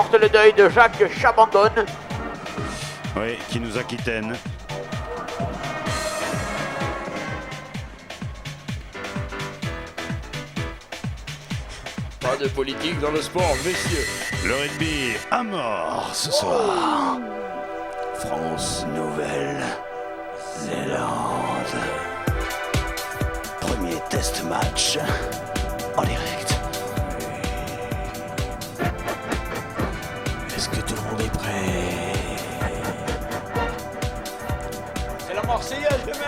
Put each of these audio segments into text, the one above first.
porte le deuil de Jacques Chabandon. Oui, qui nous aquitaine. Pas de politique dans le sport, messieurs. Le rugby à mort ce soir. France Nouvelle-Zélande. Premier test match en direct. Est-ce que tout le monde est prêt? C'est la Marseillaise, les mecs.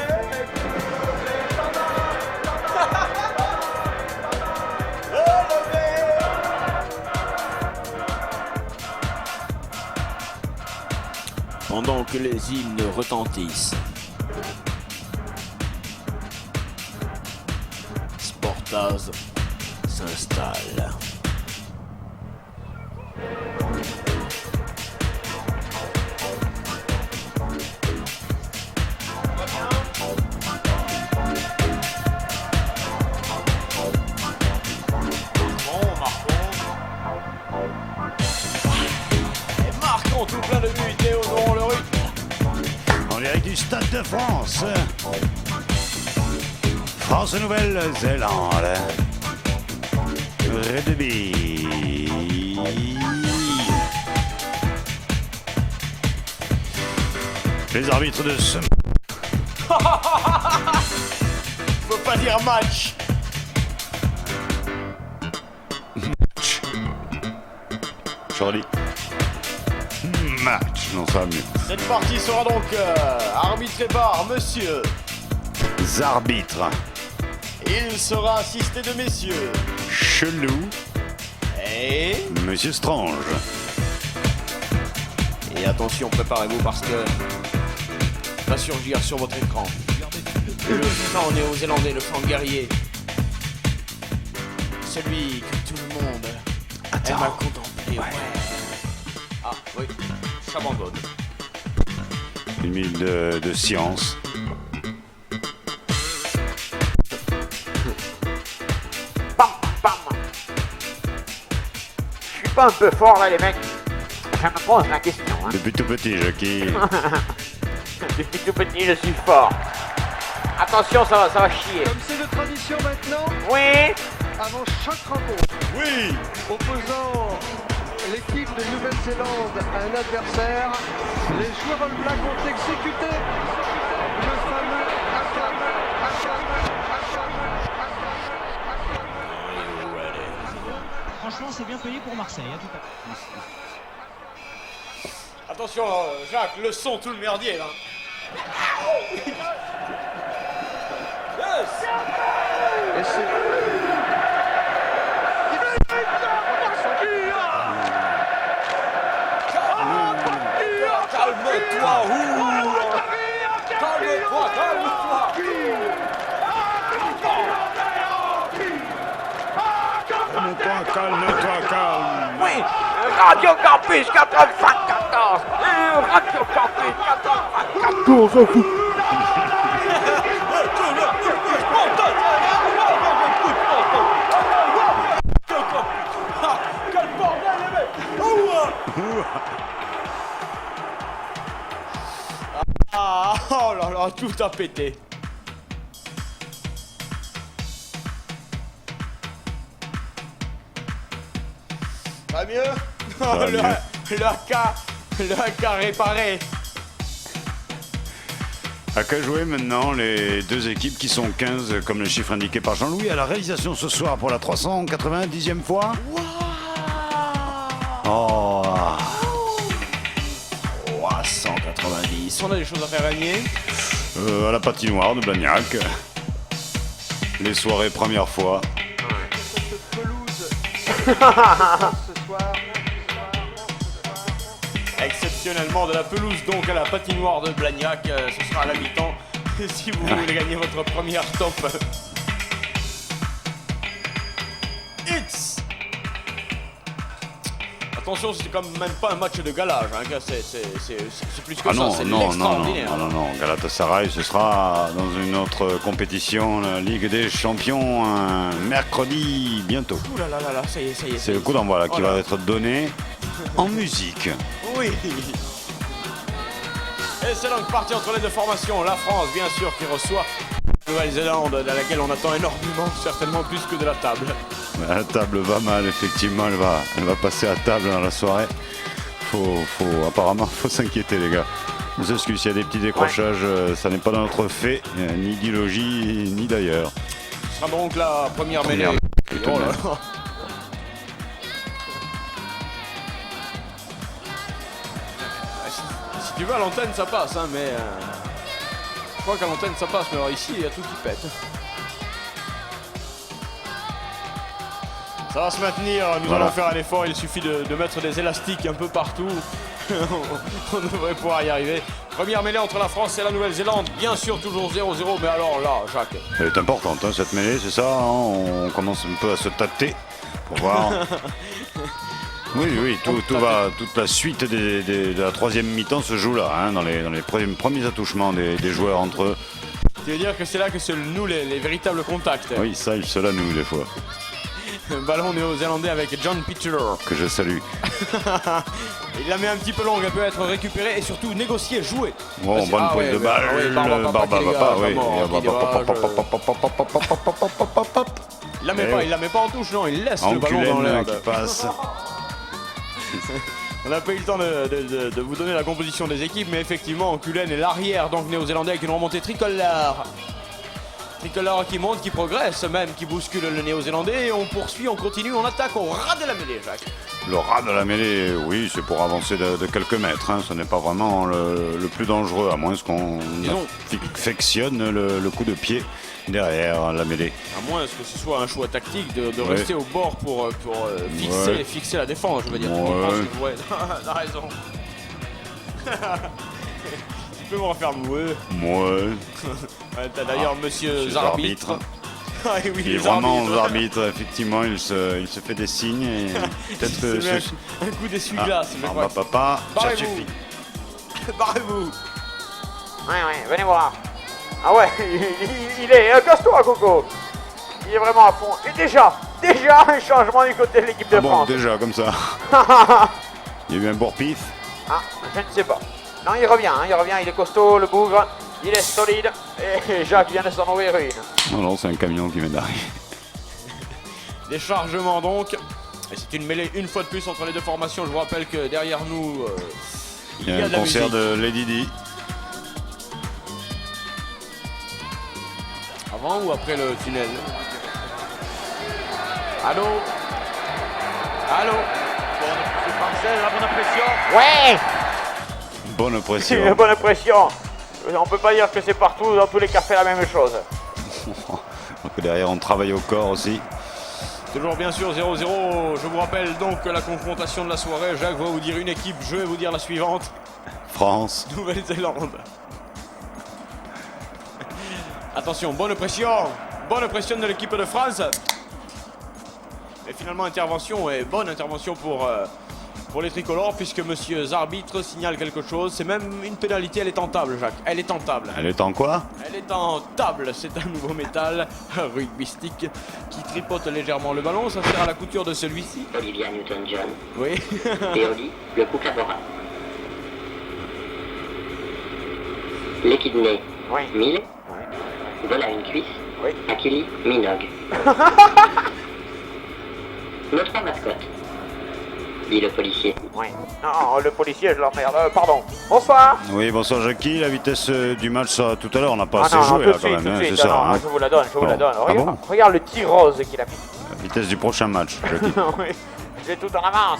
Pendant que les hymnes retentissent, Sportaz s'installe. Marquons tout plein de buts et honorons le rythme. En direct du Stade de France. France Nouvelle-Zélande. Rugby. Les arbitres de ce Faut pas dire match. Charlie. Match, non ça va mieux. Cette partie sera donc arbitrée par monsieur. Arbitres. Il sera assisté de messieurs. Chelou. Et Monsieur Strange. attention, préparez-vous parce que va surgir sur votre écran le chant néo-zélandais, le chant guerrier. Celui que tout le monde aime à contempler. Ouais. Ah oui, Chabandon. Une minute de science. Bam, bam. Je suis pas un peu fort là les mecs. Je me pose la question. Hein. Depuis tout petit, Jackie. Depuis tout petit je suis fort. Attention, ça va chier. Comme c'est de tradition maintenant, Oui. avant chaque rencontre, Oui. opposant l'équipe de Nouvelle-Zélande à un adversaire, les joueurs All Blacks ont exécuté le fameux Akam. Franchement, c'est bien payé pour Marseille, hein, tout à fait. Attention, Jacques, le son, tout le merdier là. Yes. Et c'est... Calme-toi, calme-toi, calme-toi. Calme-toi, calme. Oui. Radio Campus 94. Radio Campus 94. Quel bordel, les mecs. Ah, oh là là, tout a pété. Va mieux? va mieux. Le AK réparé. À qu'à jouer maintenant les deux équipes qui sont 15 comme le chiffre indiqué par Jean-Louis à la réalisation ce soir pour la 390e fois. Oh. 390. On a des choses à faire gagner. À la patinoire de Blagnac. Les soirées première fois. Cette pelouse ce soir. Exceptionnellement de la pelouse donc à la patinoire de Blagnac. Ce sera à la mi-temps. Si vous voulez gagner votre première top. It's. Attention, c'est quand même pas un match de galage. Hein, c'est plus que Ah ça. non, C'est non, non, non, l'extraordinaire. non, non, Galatasaray, ce sera dans une autre compétition, la Ligue des Champions, un mercredi bientôt. Ouh là là là là, ça y est. C'est le coup d'envoi là, qui Oh là. va être donné. en musique. Oui. Et c'est donc parti entre les deux formations. La France, bien sûr, qui reçoit la Nouvelle-Zélande, à laquelle on attend énormément, certainement plus que de la table. La table va mal, effectivement, elle va passer à table dans la soirée. Apparemment, faut s'inquiéter, les gars. On s'excuse, s'il y a des petits décrochages, ça n'est pas dans notre fait, ni d'idéologie, ni d'ailleurs. Ce sera donc la première mêlée. Plutôt Oh là même. là. Si tu veux, à l'antenne, ça passe, hein, mais... je crois qu'à l'antenne, ça passe, mais alors ici, il y a tout qui pète. Ça va se maintenir, nous Voilà. allons faire un effort, il suffit de mettre des élastiques un peu partout. On devrait pouvoir y arriver. Première mêlée entre la France et la Nouvelle-Zélande, bien sûr toujours 0-0, mais alors là, Jacques. Elle est importante, hein, cette mêlée, c'est ça, hein, on commence un peu à se tâter pour voir. Oui, toute la suite de la troisième mi-temps se joue là, hein, dans les premiers attouchements des joueurs entre eux. Tu veux dire que c'est là que c'est nous les véritables contacts. Oui, ça, il se la noue des fois, Ballon néo-zélandais avec John Peter. que je salue. Il la met un petit peu longue, elle peut être récupérée et surtout négociée, jouée. Bon, bonne Ah pointe ouais, de balle, ah ouais, Barba Papa, oui. Il la met Eh pas, oui. il la met pas en touche, non, il laisse le ballon dans Anculène l'air. qui passe. On n'a pas eu le temps de vous donner la composition des équipes, mais effectivement, Anculène est l'arrière, donc néo-zélandais avec une remontée tricolore. Tricolore qui monte, qui progresse, même qui bouscule le néo-zélandais. Et on poursuit, on continue, on attaque, on rate de la mêlée, Jacques. Le ras de la mêlée, oui, c'est pour avancer de quelques mètres. Hein. Ce n'est pas vraiment le plus dangereux, à moins qu'on Disons. affectionne le coup de pied derrière la mêlée. À moins que ce soit un choix tactique de Ouais. rester au bord pour Ouais. fixer la défense, je veux dire. Tu Ouais. comprends ce que- ouais, t'as raison. Tu peux me refaire mouer. Moi, Ouais, t'as d'ailleurs monsieur monsieur Zarbitre. Zarbitre. Ah oui, il est les vraiment arbitres. arbitre, effectivement, il se fait des signes et peut-être Il que se met un coup d'essuie-glace. mais quoi. papa, ça Barrez-vous. suffit. Barrez-vous. Ouais, venez voir. Ah ouais, il est... casse-toi, Coco. Il est vraiment à fond. Et déjà un changement du côté de l'équipe de Ah bon, France. déjà, comme ça. Il y a eu un bourre-pif. Ah, je ne sais pas. Non, il revient, il est costaud, le bougre. Il est solide. Et Jacques vient de s'en ouvrir une. Non, c'est un camion qui vient d'arriver. Des chargements donc. Et c'est une mêlée une fois de plus entre les deux formations. Je vous rappelle que derrière nous, Il y a un de la concert musique. de Lady Di. Avant ou après le tunnel? Allô? Allô? La bonne impression. Ouais. Bonne C'est pression. une bonne impression. On peut pas dire que c'est partout, dans tous les cafés, la même chose. Donc derrière, on travaille au corps aussi. Toujours bien sûr 0-0. Je vous rappelle donc la confrontation de la soirée. Jacques va vous dire une équipe, je vais vous dire la suivante. France. Nouvelle-Zélande. Attention, bonne pression de l'équipe de France. Et finalement intervention, et bonne intervention pour les tricolores, puisque monsieur Zarbitre signale quelque chose. C'est même une pénalité, elle est en table, Jacques. Elle est en table. Elle est en quoi? Elle est en table, c'est un nouveau métal rugbystique qui tripote légèrement le ballon. Ça sert à la couture de celui-ci. Olivia Newton-John Oui. et Oli, le coup Cabora. L'équidné, Oui. Mille. Voilà une cuisse. Oui. Akili, Minogue. Nos trois mascottes, dit le policier. Oui. Non, le policier, je l'emmerde. Pardon. Bonsoir. Oui, bonsoir Jackie. La vitesse du match, ça, tout à l'heure, on n'a pas Ah assez non, joué tout là, de quand suite, même. tout de hein, suite. c'est ça. Non, Hein. je vous la donne, Bon. Ah Regarde, bon regarde le petit rose qu'il a mis. La vitesse du prochain match, Jackie. Oui, j'ai tout en avance.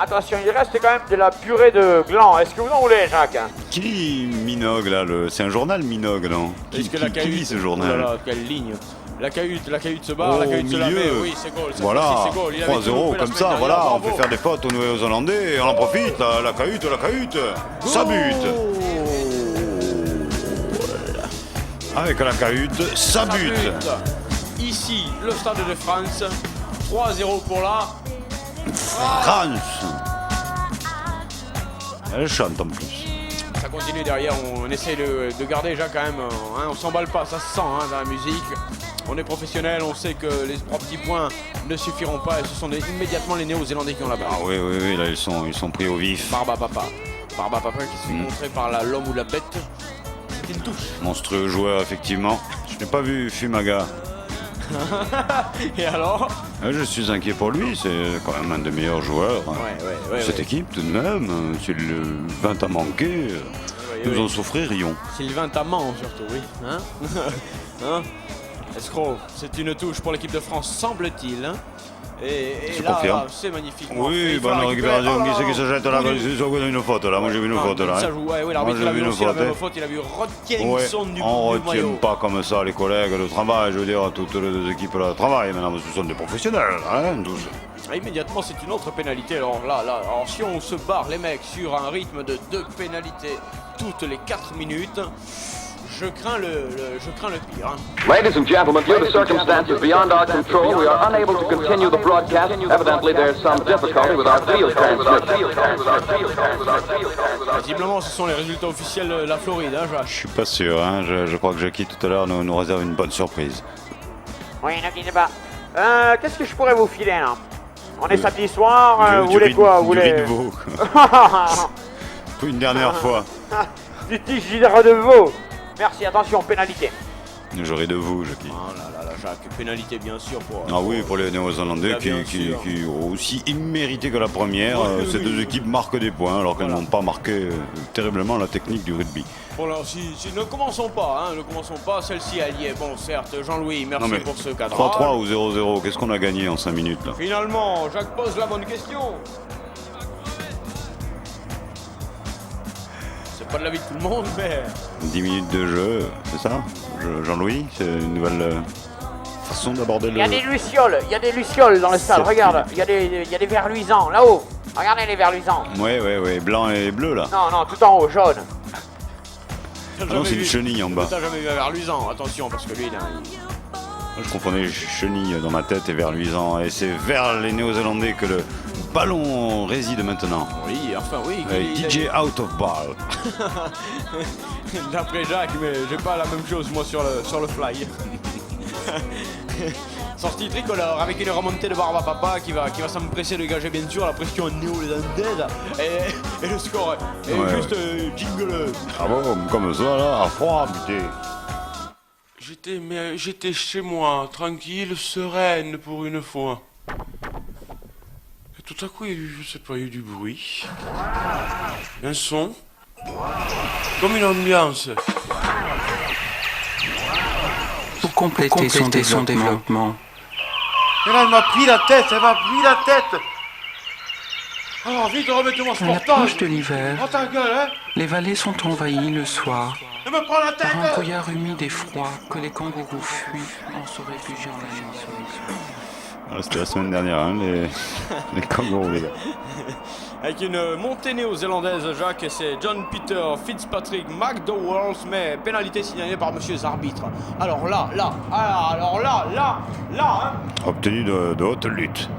Attention, il reste quand même de la purée de gland. Est-ce que vous en voulez, Jacques? Qui lit Minogue là c'est un journal Minogue, non? Est-ce que la qui lit cahute... ce Oh journal? là là, quelle ligne. La cahute se barre, Oh, la cahute se la met. milieu. Oui, c'est goal. Cette Voilà, fois-ci, c'est goal. Il avait tout 3-0 loupé la comme semaine ça, dernière. voilà, on Bravo. fait faire des fautes aux Néo-Zélandais et on en profite, la cahute, ça bute. Avec la cahute, ça Ça bute. bute. Ici, le Stade de France. 3-0 pour là. France. Elle chante en plus. Ça continue derrière, on essaye de garder déjà quand même, hein, on s'emballe pas, ça se sent hein, dans la musique. On est professionnel, on sait que les 3 petits points ne suffiront pas et ce sont immédiatement les Néo-Zélandais qui ont la balle. Ah oui, là ils sont pris au vif. Barba Papa qui se fait contrer par l'homme ou la bête. C'est une touche. Monstrueux joueur, effectivement. Je n'ai pas vu Fumaga. Et alors? Je suis inquiet pour lui, c'est quand même un des meilleurs joueurs de cette équipe tout de même. S'il vint à manquer, nous en souffririons. Sylvain Tamant surtout, oui. Hein? Hein? Escroc, c'est une touche pour l'équipe de France, semble-t-il. Hein? Et là, c'est magnifique. Oui, bonne récupération. Qui c'est qui se jette là? Ils ont une faute là. Moi j'ai vu une faute là. Ça joue, oui, l'arbitre il a vu aussi la même faute. Il a vu Rodkinson du on maillot. ne retient pas comme ça les collègues de travail. Je veux dire, toutes les deux équipes là travaillent. Maintenant, ce sont des professionnels. Hein, tous. Immédiatement, c'est une autre pénalité. Alors là, alors, si on se barre les mecs sur un rythme de 2 pénalités toutes les 4 minutes, je crains le pire. Hein. Ladies and gentlemen, due to circumstances beyond our control, we are unable to continue the broadcast. Evidently, there's some difficulty with our field transmission. Visiblement, ce sont les résultats officiels de la Floride, hein, Jacques. Je suis pas sûr. Hein. Je crois que Jackie tout à l'heure nous réserve une bonne surprise. Oui, n'inquiétez pas. Qu'est-ce que je pourrais vous filer là? On est samedi soir, vous voulez quoi? Vous voulez... riz de veau. Une dernière fois. Du tigre de veau. Merci, attention, pénalité. J'aurai de vous, Jackie. Oh là là, Jacques, pénalité bien sûr pour... Ah oui, pour les Néo-Zélandais qui ont aussi immérité que la première. Ces deux équipes marquent des points alors qu'elles n'ont pas marqué terriblement la technique du rugby. Bon là, ne commençons pas, celle-ci elle y est. Bon, certes, Jean-Louis, merci pour ce cadrage. 3-3 ou 0-0, qu'est-ce qu'on a gagné en 5 minutes là? Finalement, Jacques pose la bonne question. C'est pas de l'avis de tout le monde, mais... 10 minutes de jeu, c'est ça? Jean-Louis, c'est une nouvelle façon d'aborder le... Il y a des lucioles dans le stade, regarde. Il y a des vers luisants, là-haut. Regardez les vers luisants. Ouais, blanc et bleu là. Non, tout en haut, jaune. Ah non, c'est une chenille en bas. T'as jamais vu un vers luisant, attention, parce que lui, là, Je confondais chenille dans ma tête et vers luisant. Et c'est vers les Néo-Zélandais que le ballon réside maintenant. Oui, enfin oui. DJ out of ball. D'après Jacques, mais j'ai pas la même chose moi sur le fly. Sortie tricolore avec une remontée de Barba Papa qui va s'empresser de gager bien sûr la pression néo-zélandaise et le score est juste jingle. Ah bon, comme ça là, à froid, putain. J'étais chez moi, tranquille, sereine pour une fois. Et tout à coup, il y a eu, je sais pas, il y a eu du bruit. Un son. Comme une ambiance. Pour compléter son développement. Et là, elle m'a pris la tête. Alors, vite, remettez-moi ce À portable. l'approche de l'hiver, Oh, ta gueule, hein. les vallées sont envahies le soir Elle me prend la tête. par un brouillard humide et froid que les kangourous fuient en se réfugiant la nuit sur les sols. Ah, c'était la semaine dernière, hein, les kangourous, les gars. Avec une montée néo-zélandaise, Jacques, c'est John Peter Fitzpatrick McDowell, mais pénalité signalée par monsieur les arbitres. Alors là, hein. Obtenu de haute lutte.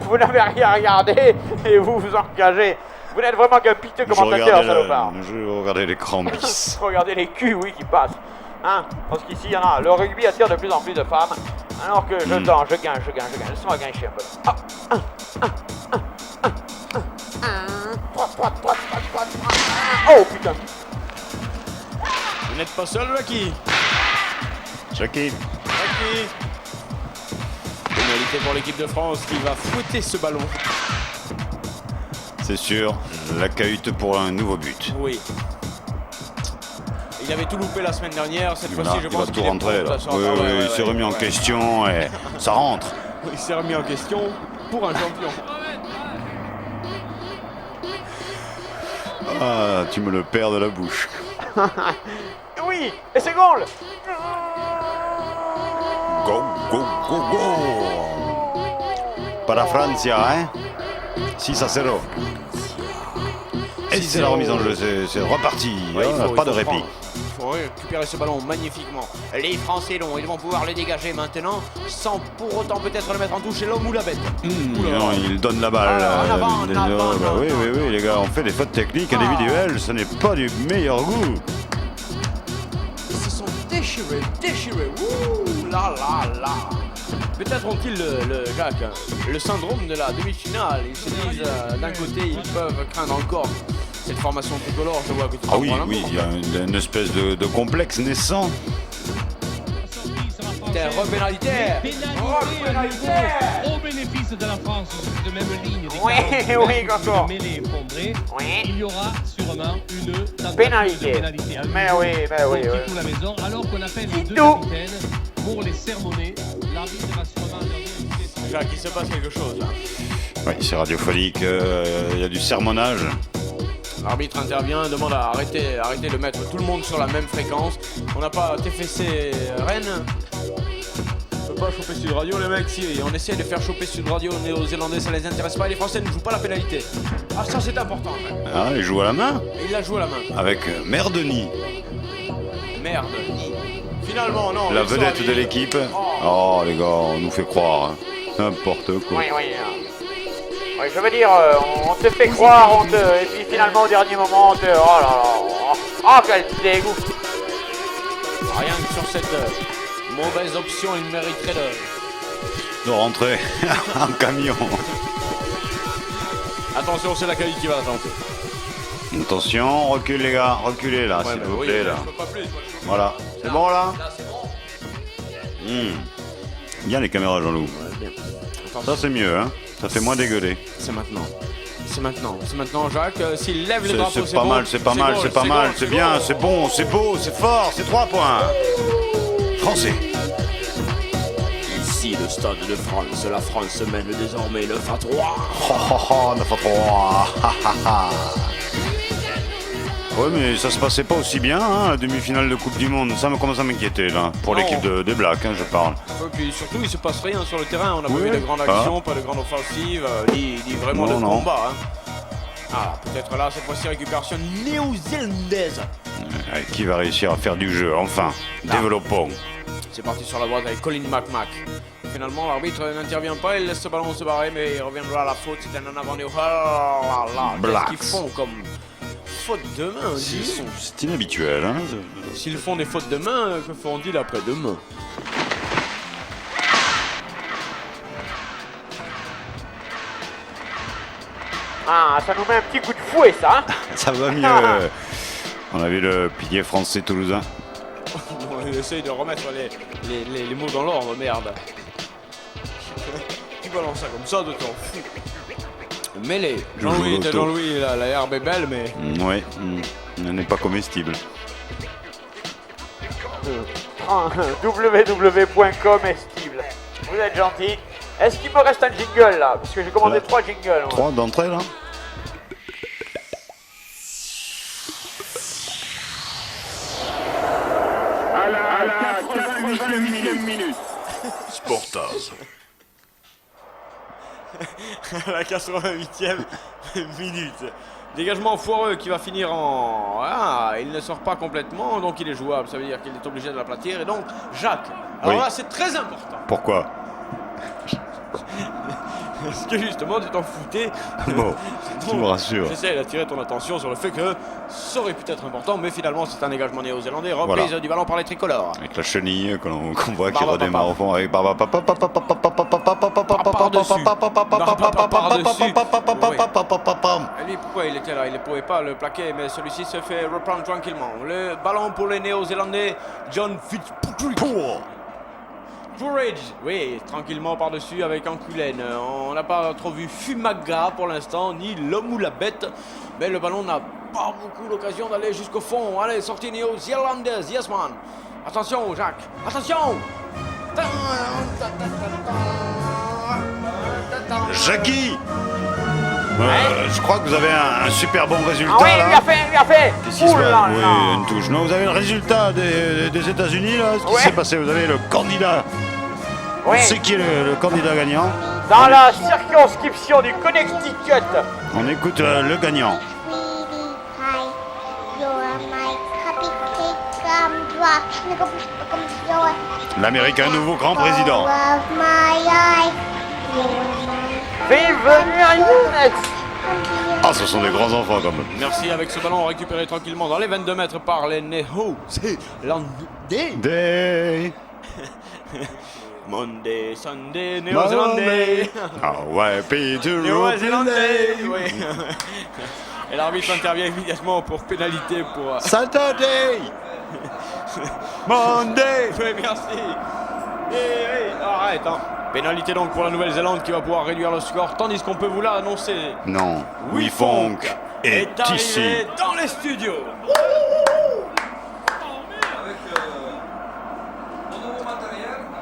Vous n'avez rien regardé et vous vous engagez. Vous n'êtes vraiment qu'un piteux commentateur, salopard. Je regardais l'écran bis. Regardez les culs, oui, qui passent. Hein, parce qu'ici, il y en a. Le rugby attire de plus en plus de femmes. Alors que je gagne. Laisse-moi gagner un peu. Oh putain. Vous n'êtes pas seul, Jackie. Jackie. Pénalité pour l'équipe de France qui va fouetter ce ballon. C'est sûr, la cahute pour un nouveau but. Oui. Il avait tout loupé la semaine dernière, cette fois-ci je Il pense va qu'il tout rentrer là. Oui, il s'est remis en question et ça rentre. Il s'est remis en question pour un champion. Ah, tu me le perds de la bouche. Oui, et c'est goal. Go. Para Francia, hein 6-0. Et c'est la remise en jeu, c'est reparti. Ouais, pas de répit. Il faut récupérer ce ballon magnifiquement. Les Français ils vont pouvoir le dégager maintenant sans pour autant peut-être le mettre en touche, l'homme ou la bête. Non, il donne la balle. En avant, oui, les gars, on fait des fautes techniques individuelles, ce n'est pas du meilleur goût. Ils se sont déchirés déchiré. Ouh là là là. Peut-être ont-ils Jacques, le syndrome de la demi-finale. Ils se disent d'un côté ils peuvent craindre encore cette formation tricolore. Je vois que tu Ah oui, comprends oui, l'amour. il y a une espèce de complexe naissant. Pénalité. Au bénéfice de la France, de même ligne. Oui, oui, Coco. De mêlée effondrée, Oui. il y aura sûrement une tentative Pénalité. de pénalité à Mais oui, mais oui, pour oui. Titou la maison, alors qu'on appelle les deux Titou. capitaines pour les sermonner. L'arbitre va sûrement leur dire Jacques, il se passe quelque chose là. Oui, c'est radiophonique, il y a du sermonnage. L'arbitre intervient, demande à arrêter de mettre tout le monde sur la même fréquence. On n'a pas TFC Rennes. On peut pas choper Sud Radio, les mecs. Si on essaie de faire choper Sud Radio néo-zélandais, ça les intéresse pas. Et les Français ne jouent pas la pénalité. Ah, ça c'est important. Mec. Ah, il joue à la main Et il la joue à la main. avec Merdeni, Merde. Finalement, non. la il sera vedette dit- de l'équipe. Oh les gars, on nous fait croire. Hein. N'importe quoi. Oui, oui. Oui, je veux dire, on te fait croire, et puis finalement au dernier moment, on te... Oh là là. Oh, quel dégoût. Rien que sur cette mauvaise option, il mériterait de... De rentrer en camion. Attention, c'est la Cali qui va la tenter. Attention, recule les gars, reculez là, Ouais, s'il mais vous oui, plaît mais là. je peux pas plus, moi, je peux Voilà, c'est bon là Là, c'est bon. Bien les caméras Jean-Loup. Ouais, bien. Ça Attention, c'est mieux, hein. Ça fait moins dégueuler. c'est maintenant. C'est maintenant, Jacques. S'il lève le drapeau, C'est pas bon. mal, c'est pas mal, goal, c'est pas mal, goal, c'est bien, goal. c'est bon, c'est beau, c'est fort, c'est 3 points. Français. Ici, le stade de France. La France mène désormais 9 à 3. Oh oh oh, 9 à 3. Ouais, mais ça se passait pas aussi bien, hein, la demi-finale de Coupe du Monde. Ça me commence à m'inquiéter, là. Pour Non. l'équipe des Blacks, hein, je parle. Et puis surtout, il se passe rien sur le terrain. On n'a pas Oui. vu de grande action, pas de grande offensive, ni vraiment Non, de non. combat. Hein. Ah, peut-être là, cette fois-ci, récupération néo-zélandaise. Qui va réussir à faire du jeu, enfin. Développons. C'est parti sur la droite avec Colin McMack. Finalement, l'arbitre n'intervient pas, il laisse ce ballon se barrer, mais il reviendra à la faute. C'est un en avant néo. Oh là là, Blacks. qu'est-ce qu'ils font comme faute de main, dis-donc. C'est inhabituel, hein. S'ils font des fautes de main, que feront-ils après-demain? Ah, ça nous met un petit coup de fouet, ça. Hein. Ça va mieux. On a vu le pilier français toulousain. On essaye de remettre les mots dans l'ordre, merde. Tu balances ça comme ça, de t'en fous. Mêlée. Jean-Louis, la herbe est belle, mais... Ouais, elle n'est pas comestible. www.comestible. Vous êtes gentil. Est-ce qu'il me reste un jingle là? Parce que j'ai commandé Là. 3 jingles. moi. 3 d'entrée, là. À la 88e minute. Sportaz. à la 88e minute. Dégagement foireux qui va finir en... Ah, il ne sort pas complètement, donc il est jouable. Ça veut dire qu'il est obligé de l'aplatir. Et donc, Jacques. Alors Oui. là, c'est très important. Pourquoi? Parce que justement, tu t'en foutais. Bon, tu me rassures. J'essaie d'attirer ton attention sur le fait que ça aurait pu être important, mais finalement, c'est un dégagement néo-zélandais. Reprise Voilà. du ballon par les tricolores. Avec la chenille qu'on voit qui Par-dessus. redémarre au fond avec Et lui, pourquoi il était là? Il ne pouvait pas le plaquer, mais celui-ci se fait reprendre tranquillement. Le ballon pour les néo-zélandais, John Fitzpatrick. Courage, oui, tranquillement par-dessus avec Anculène. On n'a pas trop vu Fumaga pour l'instant, ni l'homme ou la bête, mais le ballon n'a pas beaucoup l'occasion d'aller jusqu'au fond. Allez, sortie néo-zélandaise, yes man. Attention, Jacques, attention. Jackie, je crois que vous avez un super bon résultat. Ah oui, là. il a fait. Qu'est-ce qui se Ouh là passe? là. Oui, une touche. Non, vous avez le résultat des États-Unis là. Ce qui Ouais. s'est passé, vous avez le candidat. Oui. On sait qui est le candidat gagnant. Dans la circonscription du Connecticut. On écoute le gagnant. L'Amérique a un nouveau grand président. Bienvenue à Younes. Ah, ce sont des grands enfants quand même. Merci, avec ce ballon récupéré tranquillement dans les 22 mètres par les Néo-Zélandais. Day. Monday, Sunday, Néo-Zélandais. Ouais, Peter. Néo-Zélandais. Oui. Et l'arbitre intervient immédiatement pour pénalité pour... Saturday. Monday. Oui, merci. Arrête, hein. Pénalité donc pour la Nouvelle-Zélande qui va pouvoir réduire le score, tandis qu'on peut vous l'annoncer. Non, Wee-Funk est ici. arrivé dans les studios.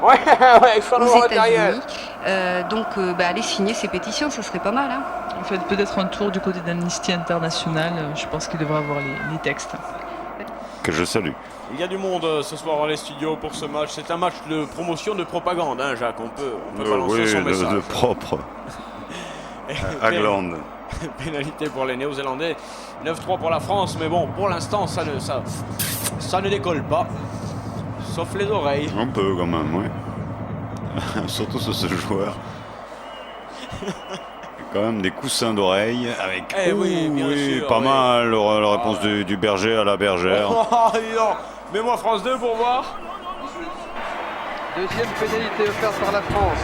Ouais, avec son nouveau aux matériel. États-Unis. Aller signer ces pétitions, ça serait pas mal. Hein. En fait, peut-être un tour du côté d'Amnesty International. Je pense qu'il devrait avoir les textes. Que je salue. Il y a du monde ce soir dans les studios pour ce match. C'est un match de promotion de propagande, hein, Jacques. On peut balancer son message. De propre. Agland. Pénalité pour les Néo-Zélandais. 9-3 pour la France, mais bon, pour l'instant, ça ne décolle pas. Sauf les oreilles. Un peu quand même, ouais. Surtout sur ce joueur. Quand même des coussins d'oreilles avec. Oui, bien sûr, pas oui. mal la réponse du berger à la bergère. Oh, dis donc. Mets-moi France 2 pour voir. Deuxième pénalité offerte par la France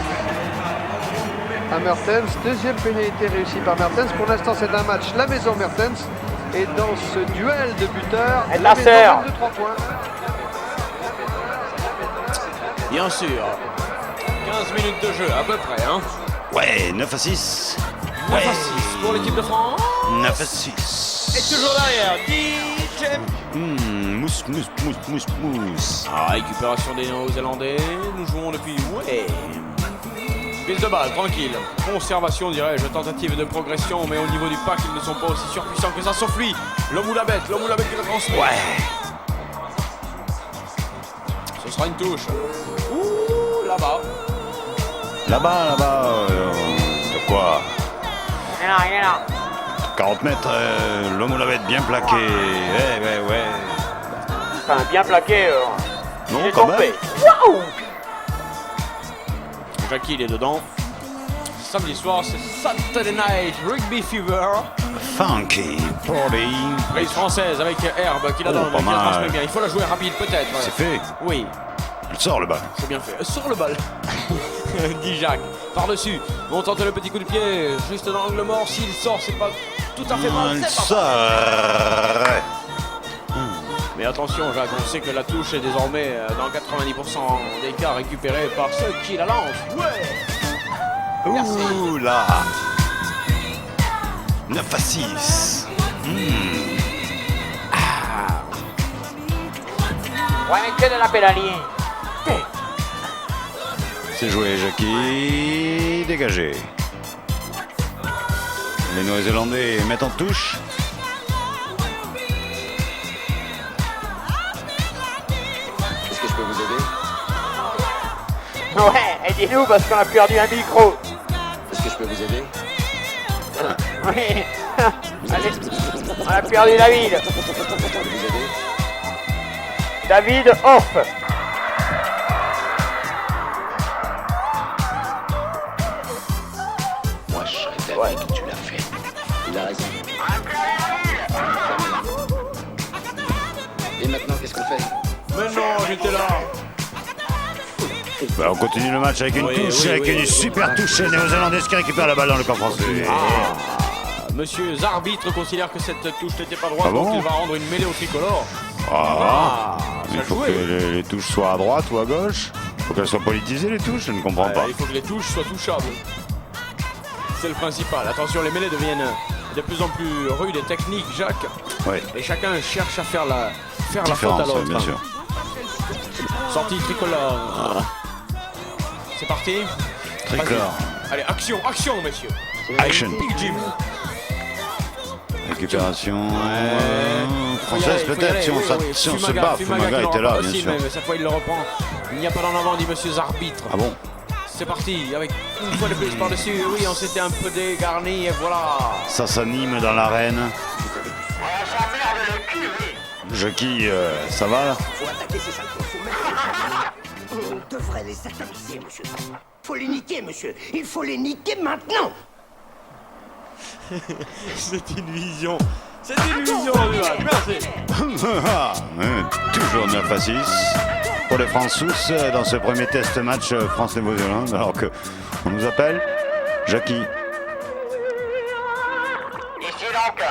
à Mertens. Deuxième pénalité réussie par Mertens. Pour l'instant, c'est un match la maison Mertens. Et dans ce duel de buteurs, Elle la la maison sert. mène de 3 points. Bien sûr. 15 minutes de jeu à peu près, hein. Ouais, 9-6. 9 à 6 pour l'équipe de France. 9-6. Et toujours derrière, DJ. Mousse. Récupération des Néo-Zélandais. Nous jouons depuis. Ouais. Prise de balle, tranquille. Conservation, dirais-je. Tentative de progression, mais au niveau du pack, ils ne sont pas aussi surpuissants que ça. Sauf lui. L'homme ou la bête qui le transmet. Ouais. Ce sera une touche. Ouh, là-bas. Là-bas. De quoi? Il est là. 40 mètres, l'homme ou la bête bien plaqué. Ouais. Enfin, bien plaqué. Non, il est quand tombé. même. Waouh! Jackie, il est dedans. Samedi soir, c'est Saturday Night Rugby Fever. Funky Party. Prise française avec Herbe qui la donne, pas qui la mal. transmet bien. Il faut la jouer rapide peut-être. C'est fait. Oui, Elle sort le bal. c'est bien fait. Sur le bal, dit Jacques. Par-dessus, on tente le petit coup de pied, juste dans l'angle mort. S'il sort, c'est pas tout à fait mal. Elle C'est pas mal. sort. Mais attention, Jacques, on sait que la touche est désormais dans 90% des cas récupérée par ceux qui la lancent. Ouais. Ouh là. 9-6. Ouais, mais que de la pédalie. C'est joué, Jackie. Dégagé. Les Néo-Zélandais mettent en touche. Est-ce que je peux vous aider? Ouais, aidez-nous parce qu'on a perdu un micro. Est-ce que je peux vous aider? Oui. Allez, on a perdu David. David, off. Moi, je serais d'accord que tu l'as fait. Il a raison. Et maintenant, qu'est-ce qu'on fait? Mais non, j'étais là. Bah, on continue le match avec une touche, avec une super touche néo-zélandaise qui récupère la balle dans le camp français. Monsieur Zarbitre considère que cette touche n'était pas droite, Ah bon donc il va rendre une mêlée au tricolore. Il faut que les touches soient à droite ou à gauche. Il faut qu'elles soient politisées, les touches, je ne comprends pas. Il faut que les touches soient touchables. C'est le principal. Attention, les mêlées deviennent de plus en plus rudes et techniques, Jacques. Ouais. Et chacun cherche à faire la faute à Différence, l'autre. bien sûr. Sortie tricolore. C'est parti. Tricolore. Allez, action, messieurs. Action. Big Jim. Récupération Faut y française aller, faut y peut-être, aller, si on, oui. si on se bat. Fumaga qui était l'aura là, pas bien aussi, sûr. Mais cette fois, il le reprend. Il n'y a pas d'en avant, dit monsieur Zarbitre. Ah bon? C'est parti, avec une fois de plus par-dessus. Oui, on s'était un peu dégarni et voilà. Ça s'anime dans l'arène. Jackie, ça va là? Faut attaquer ces sales faut mettre... On devrait les atomiser, monsieur. Faut les niquer, monsieur. Il faut les niquer maintenant. C'est une vision. C'est une vision du match. Merci. Toujours 9-6 pour les Français dans ce premier test match France-Nouvelle-Zélande, alors que on nous appelle Jackie. Ici donc.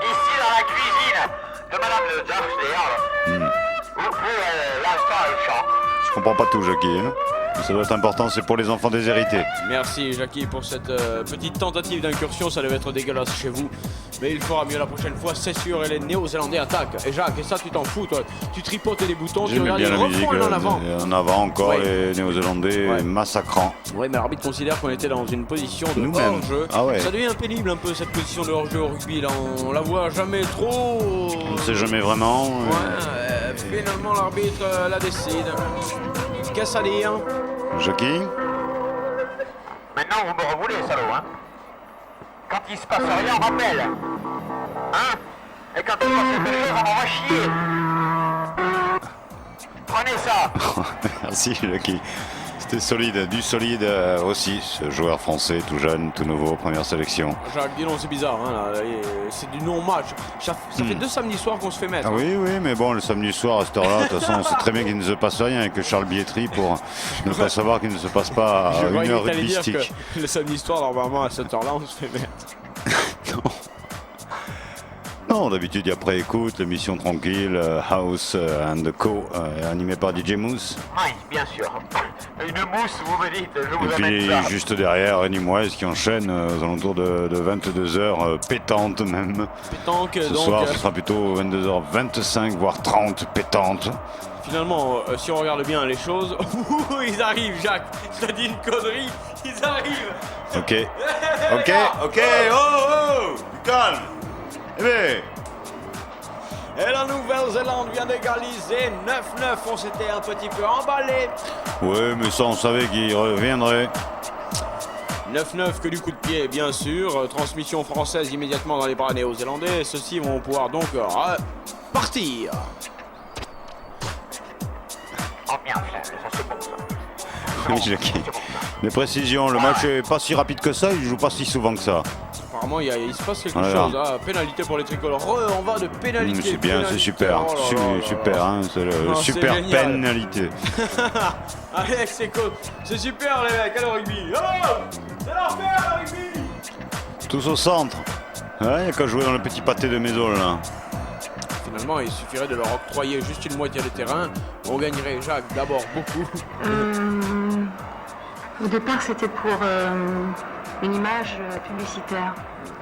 Ici dans la cuisine de Madame le Darfleer. Où pour l'instant elle chante. Je comprends pas tout, Jackie. Hein, ça doit être important, c'est pour les enfants déshérités. Merci Jackie pour cette petite tentative d'incursion, ça devait être dégueulasse chez vous. Mais il fera mieux la prochaine fois, c'est sûr, et les Néo-Zélandais attaquent. Et Jacques, et ça tu t'en fous toi, tu tripotes des boutons, tu J'aimais regardes bien les la musique, refont en avant. en avant encore, Ouais. les Néo-Zélandais massacrants. Ouais, mais l'arbitre considère qu'on était dans une position de Nous-mêmes. hors-jeu. Ah ouais. Ça devient pénible un peu cette position de hors-jeu au rugby, là on la voit jamais trop. On ne sait jamais vraiment. Ouais, finalement l'arbitre la décide. Qu'est-ce à dire? Jackie. Maintenant vous me revoulez, salaud, hein. Quand il se passe rien, on rappelle. Hein. Et quand il se passe quelque chose, on va chier. Prenez ça. Merci Jackie. C'était solide, du solide aussi, ce joueur français tout jeune, tout nouveau, première sélection. Jacques, dis donc, c'est bizarre, hein, là, c'est du non-match. Ça fait 2 samedis soirs qu'on se fait mettre. Ah oui, oui, mais bon, le samedi soir à cette heure-là, de toute façon, on sait très bien qu'il ne se passe rien et que Charles Bietri, pour ne pas savoir qu'il ne se passe pas Je une croyais heure que t'allais dire rugbyistique. que le samedi soir, normalement, à cette heure-là, on se fait mettre. Non, d'habitude, il y a pré-écoute, l'émission tranquille, House and Co, animée par DJ Mousse. Oui, bien sûr. Une mousse, vous me dites, je vous Et amène puis, ça. juste derrière, Rennie Moise qui enchaîne aux alentours de 22h, pétante même. Pétanque, Ce donc, soir, ce sera plutôt 22h25, voire 30, pétante. Finalement, si on regarde bien les choses, ils arrivent, Jacques. Je te dis une connerie, ils arrivent. Ok, ok, ok, oh, du calme. Eh bien, Et la Nouvelle-Zélande vient d'égaliser 9-9. On s'était un petit peu emballé. oui, mais ça, on savait qu'il reviendrait. 9-9 que du coup de pied, bien sûr. Transmission française immédiatement dans les bras néo-zélandais. Ceux-ci vont pouvoir donc partir. Oh bien, ça c'est bon ça. Oui, Jackie. Les précisions, le match est pas si rapide que ça, il joue pas si souvent que ça. Apparemment, il se passe quelque Voilà. chose. Hein. Pénalité pour les tricolores. On va de pénalité. C'est bien, c'est pénalité. super. Oh là là là Super, là. hein, c'est le Non, c'est super génial. pénalité. Allez, c'est super les mecs, allez au rugby. Oh, c'est l'enfer le rugby. Tous au centre. Il n'y a qu'à jouer dans le petit pâté de maison là. Finalement, il suffirait de leur octroyer juste une moitié des terrains. On gagnerait, Jacques, d'abord beaucoup. Au départ, c'était pour une image publicitaire.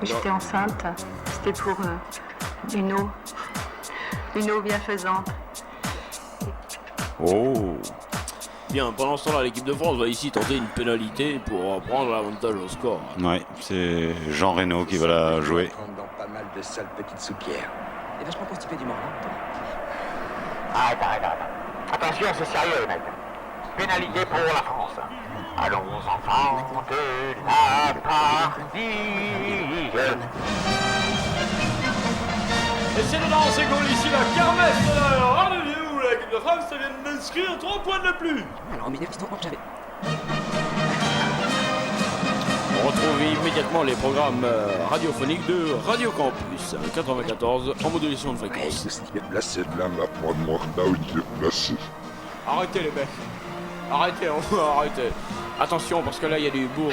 J'étais enceinte. C'était pour une eau bienfaisante. Oh. Bien, pendant ce temps-là, l'équipe de France va ici tenter une pénalité pour prendre l'avantage au score. Ouais, c'est Jean Reno qui va la jouer. Dans pas mal de sales petites soupières. Et vachement constipé du mort. Arrête. Attention, c'est sérieux les mecs. Pénalité pour la France. Allons enfants de la partie. Et c'est dedans, c'est goal ici, la kermesse de la rendez-vous. L'équipe de France vient d'inscrire 3 points de plus. Alors, en 1930, j'avais. On retrouve immédiatement les programmes radiophoniques de Radio Campus 94 en modulation de fréquence. Placé de la map, moi, là où il est placé. Arrêtez les mecs. Arrêtez, on va arrêter. Attention parce que là il y a du bourg.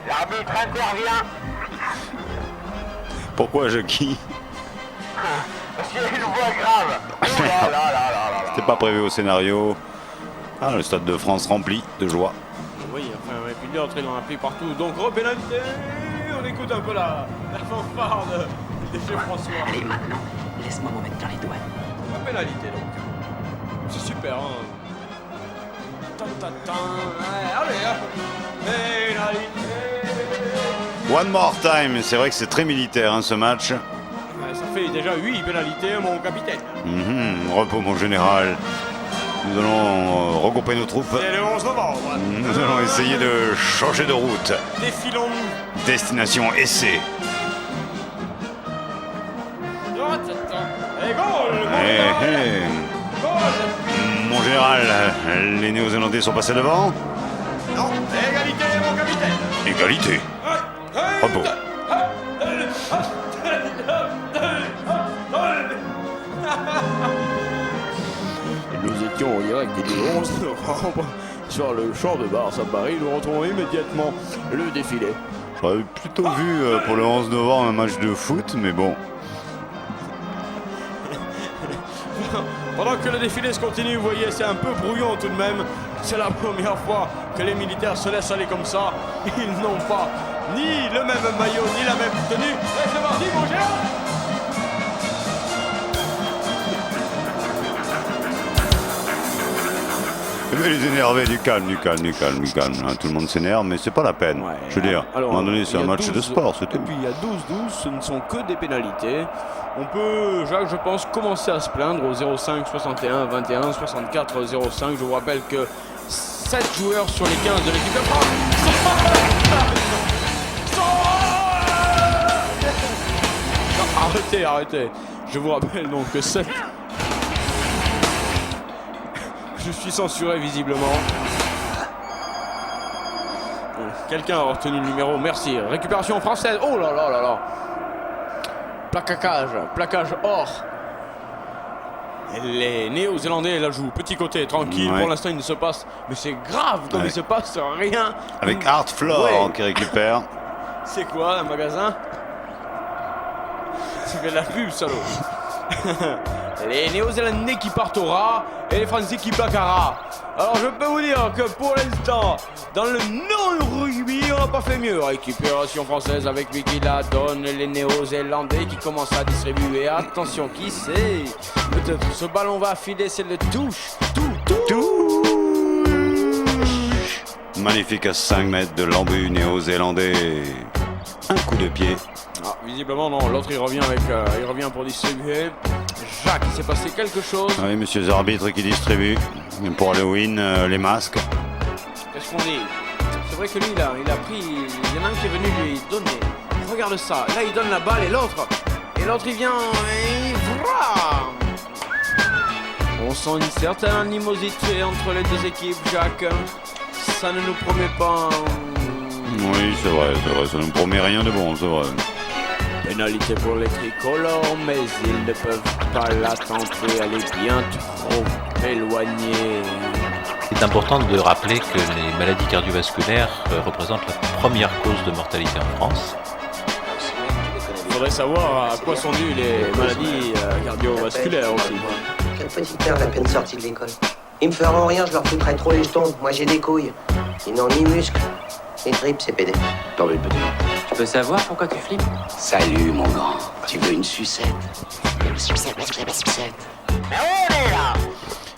L'arbitre intervient. Pourquoi Jackie? Parce qu'il y a une voix grave. Oh là là là là là là. C'était pas prévu au scénario. Ah, le Stade de France rempli de joie. Oui, enfin, et puis d'autres, ils l'ont appelé partout. Donc, repénalité. On écoute un peu la fanfare de chez François. Allez, maintenant, laisse-moi m'en mettre plein les doigts. Repénalité, donc. C'est super, hein. Tan. Ouais, allez, hein. Pénalité. One more time, c'est vrai que c'est très militaire hein, ce match. Ouais, ça fait déjà 8 pénalités, mon capitaine. Repos mon général. Nous allons regrouper nos troupes. C'est le 11 novembre. Nous allons essayer de changer de route. Défilons. Destination essai. Et goal. Mon général, les Néo-Zélandais sont passés devant. Non, égalité, mon capitaine. Égalité. Bravo. Nous étions en direct du 11 novembre sur le champ de Mars à Paris. Nous retrouvons immédiatement le défilé. J'aurais plutôt vu pour le 11 novembre un match de foot, mais bon. Pendant que le défilé se continue, vous voyez, c'est un peu brouillon tout de même. C'est la première fois que les militaires se laissent aller comme ça. Ils n'ont pas ni le même maillot, ni la même tenue. Et c'est parti, mon géant! Mais les énervés, du calme. Hein, tout le monde s'énerve, mais c'est pas la peine. Ouais, je veux dire, à un moment donné, c'est un match de sport, c'est tout. Et puis il y a 12-12, ce ne sont que des pénalités. On peut, Jacques, je pense, commencer à se plaindre au 05, 61, 21, 64, 05. Je vous rappelle que 7 joueurs sur les 15 de l'équipe de France. Non, arrêtez. Je vous rappelle donc que 7... Je suis censuré visiblement. Quelqu'un a retenu le numéro, merci. Récupération française. Oh là là là là. Plaquage or. Et les Néo-Zélandais la jouent. Petit côté, tranquille. Ouais. Pour l'instant, il ne se passe. Mais c'est grave comme il se passe rien. Avec Art Floor qui récupère. C'est quoi un magasin? Tu fais de la pub, salaud. Les Néo-Zélandais qui partent au rat et les Français qui plaquent à rat. Alors je peux vous dire que pour l'instant, dans le non-rugby, on n'a pas fait mieux. Récupération française avec Vicky la donne, les Néo-Zélandais qui commencent à distribuer. Attention, qui sait? Peut-être ce ballon va filer, c'est le touche. Magnifique à 5 mètres de l'embu néo-zélandais. Un coup de pied. Ah, visiblement non, l'autre il revient pour distribuer. Jacques, il s'est passé quelque chose. Oui, monsieur les arbitres qui distribuent pour Halloween les masques. Qu'est-ce qu'on dit? C'est vrai que lui il a pris, il y en a un qui est venu lui donner. Regarde ça, là il donne la balle et l'autre il vient et voilà. On sent une certaine animosité entre les deux équipes, Jacques. Ça ne nous promet pas... Oui, c'est vrai, ça ne nous promet rien de bon, c'est vrai. Pénalité pour les tricolores, mais ils ne peuvent pas la tenter, elle est bien trop éloignée. C'est important de rappeler que les maladies cardiovasculaires représentent la première cause de mortalité en France. Il faudrait savoir à quoi sont dues les maladies cardiovasculaires aussi. Quelle petite merde à peine sortie de l'école. Ils me feront rien, je leur foutrai trop les jetons. Moi j'ai des couilles. Ils n'ont ni muscles, ni tripes, c'est pédé. T'en veux petit. Tu peux savoir pourquoi tu flippes? Salut mon grand, tu veux une sucette? Une sucette. Mais on est là!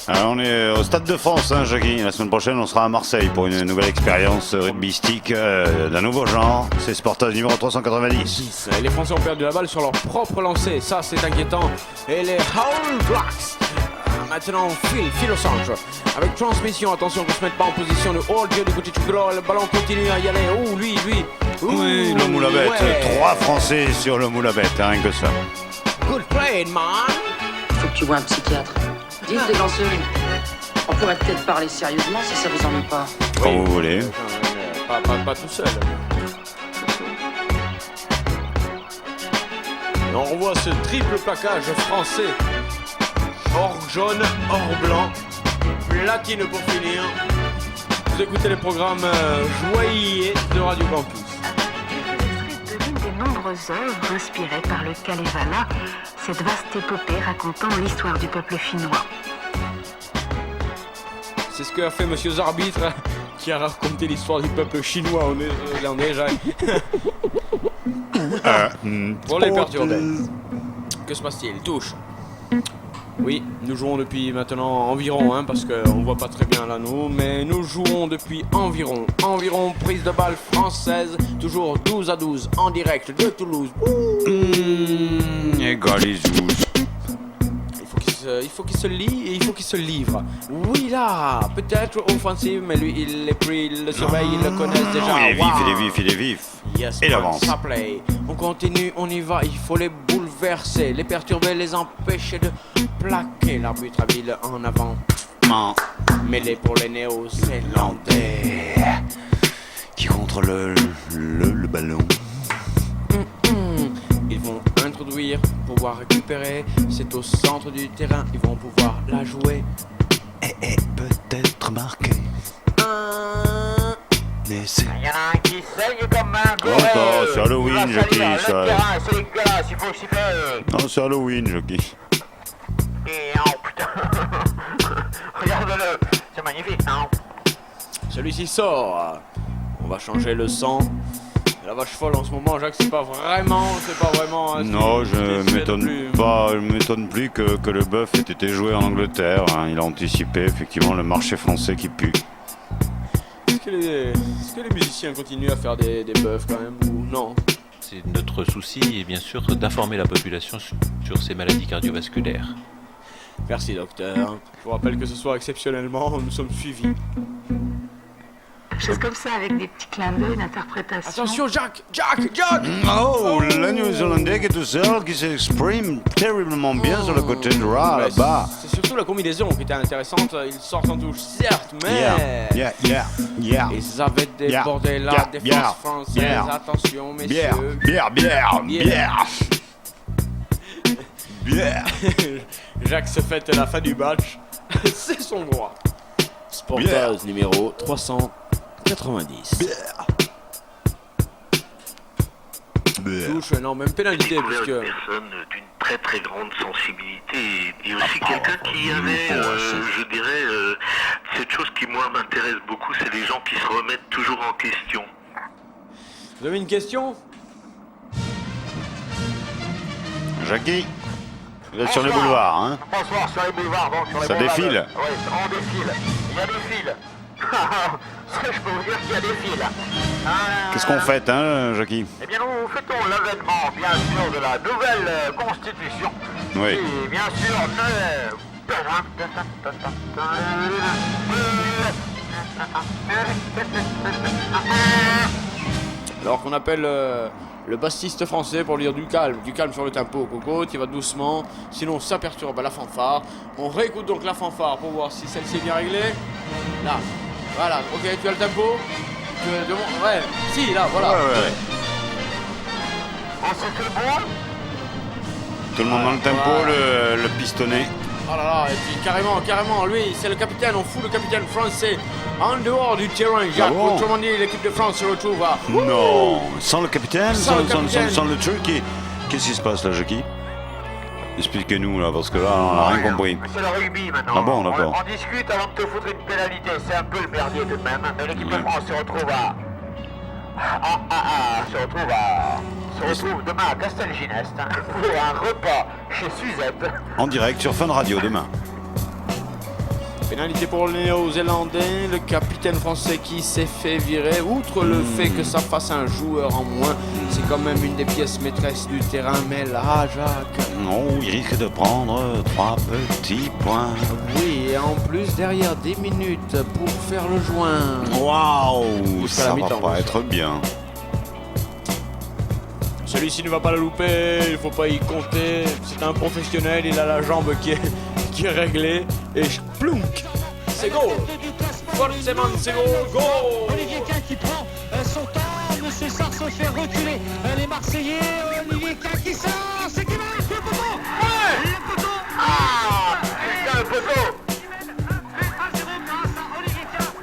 Alors on est au Stade de France, hein, Jackie. La semaine prochaine, on sera à Marseille pour une nouvelle expérience rugbystique d'un nouveau genre. C'est Sportage numéro 390. Les Français ont perdu la balle sur leur propre lancer. Ça, c'est inquiétant. Et les All Blacks maintenant file au centre. Avec transmission, attention qu'on ne se mette pas en position de hold du côté tricolore. Le ballon continue à y aller. Oh, lui. Oui, le moule à bête. Ouais. 3 Français sur le moule à bête, hein, rien que ça. Good play, man. Faut que tu vois un psychiatre. Dites des danseuses. On pourrait peut-être parler sérieusement si ça vous ennuie pas. Quand vous voulez. Pas tout seul. Et on revoit ce triple plaquage français. Or jaune, or blanc, platine pour finir. Vous écoutez les programmes joyeux de Radio Campus. De l'une des nombreuses œuvres inspirées par le Kalevala, cette vaste épopée racontant l'histoire du peuple finnois. C'est ce qu'a fait Monsieur Zarbitre, qui a raconté l'histoire du peuple chinois. On est Jacques. Pour les perturber. Que se passe-t-il? Touche. Oui, nous jouons depuis maintenant environ, parce qu'on voit pas très bien là nous, mais nous jouons depuis environ prise de balle française, toujours 12-12 en direct de Toulouse. Il faut qu'il se lie et il faut qu'il se livre. Oui là, peut-être offensif, mais lui il est pris, il le surveille, il le connaît déjà. Il est vif. Yes, Et man, l'avance. ça play. On continue, on y va, il faut les bouleverser, les perturber, les empêcher de plaquer. L'arbitre a mis le en avant. Mêlé pour les Néo-Zélandais qui contrôle le ballon. Ils vont introduire, pouvoir récupérer. C'est au centre du terrain, ils vont pouvoir la jouer. Et peut-être marquer. Laissez. Il y en a un qui saigne comme un Oh, ça, c'est Halloween, Jackie. Ça. C'est dégueulasse, il faut siffler. Non, c'est Halloween, Jackie. Et oh putain. Regarde-le, c'est magnifique, non? Celui-ci sort. On va changer le sang. La vache folle en ce moment, Jacques, c'est pas vraiment. Non, je m'étonne plus que le bœuf ait été joué en Angleterre. Hein. Il a anticipé effectivement le marché français qui pue. Est-ce que les musiciens continuent à faire des bœufs quand même ou non? C'est notre souci et bien sûr d'informer la population sur ces maladies cardiovasculaires. Merci docteur. Je vous rappelle que ce soir exceptionnellement, nous sommes suivis. Chose comme ça avec des petits clins d'œil d'interprétation. Attention Jacques. Oh, le Néo-Zélandais qui est tout seul, qui s'exprime terriblement bien sur le côté droit là-bas. C'est surtout la combinaison qui était intéressante. Ils sortent en touche, certes, mais... Yeah. Ils avaient débordé la défense française. Attention, messieurs. Bière. Jacques se fête la fin du match. C'est son droit. Sportaz numéro 390. Touche, non, même pénalité, puisque... personne d'une très très grande sensibilité et aussi quelqu'un qui avait, je dirais, cette chose qui moi m'intéresse beaucoup, c'est les gens qui se remettent toujours en question. Vous avez une question? Jackie, vous êtes sur les boulevards, hein? Bonsoir, sur les boulevards, donc sur les Ça boulevards. défile. Oui, on défile. Il y a des fils. Ça, je peux vous dire qu'il y a des fils. Qu'est-ce qu'on fait, hein, Jackie? Eh bien, nous fêtons l'avènement, bien sûr, de la nouvelle Constitution. Oui. Et bien sûr, Alors qu'on appelle le bassiste français pour dire du calme sur le tempo, Coco, tu vas doucement, sinon ça perturbe la fanfare. On réécoute donc la fanfare pour voir si celle-ci est bien réglée. Là, voilà, ok, tu as le tempo. Ouais, si, là, voilà. Ouais. On se fait bon. Tout le monde dans le tempo, le pistonnet. Oh là là, et puis carrément, lui, c'est le capitaine, on fout le capitaine français en dehors du terrain, Jacques. bon Autrement dit, l'équipe de France se retrouve à... Non, sans le capitaine, Sans sans le truc. Qu'est-ce qui se passe là, Jackie? Expliquez-nous là, parce que là, on n'a rien compris. C'est le rugby maintenant. Ah bon, d'accord. On discute avant de te foutre une pénalité. C'est un peu le merdier tout de même. Mais l'équipe de France se retrouve se retrouve demain à Castelginest pour un repas chez Suzette. En direct sur Fun Radio demain. Pénalité pour les Néo-Zélandais, le capitaine français qui s'est fait virer. Outre le fait que ça fasse un joueur en moins, c'est quand même une des pièces maîtresses du terrain. Mais là, Jacques... Non, il risque de prendre 3 petits points. Oui, et en plus, derrière 10 minutes pour faire le joint. Waouh, Jusqu'à ça la va mi-temps, pas être bien. Celui-ci ne va pas la louper, il faut pas y compter. C'est un professionnel, il a la jambe qui est réglée. Et plunk, c'est goal. Forcément, c'est goal. Olivier Kahn qui prend son temps. Monsieur Sarr se fait reculer. Les Marseillais, Olivier Kahn qui sort. C'est qui marque le poteau. Ouais, le poteau. Ah, putain, le poteau.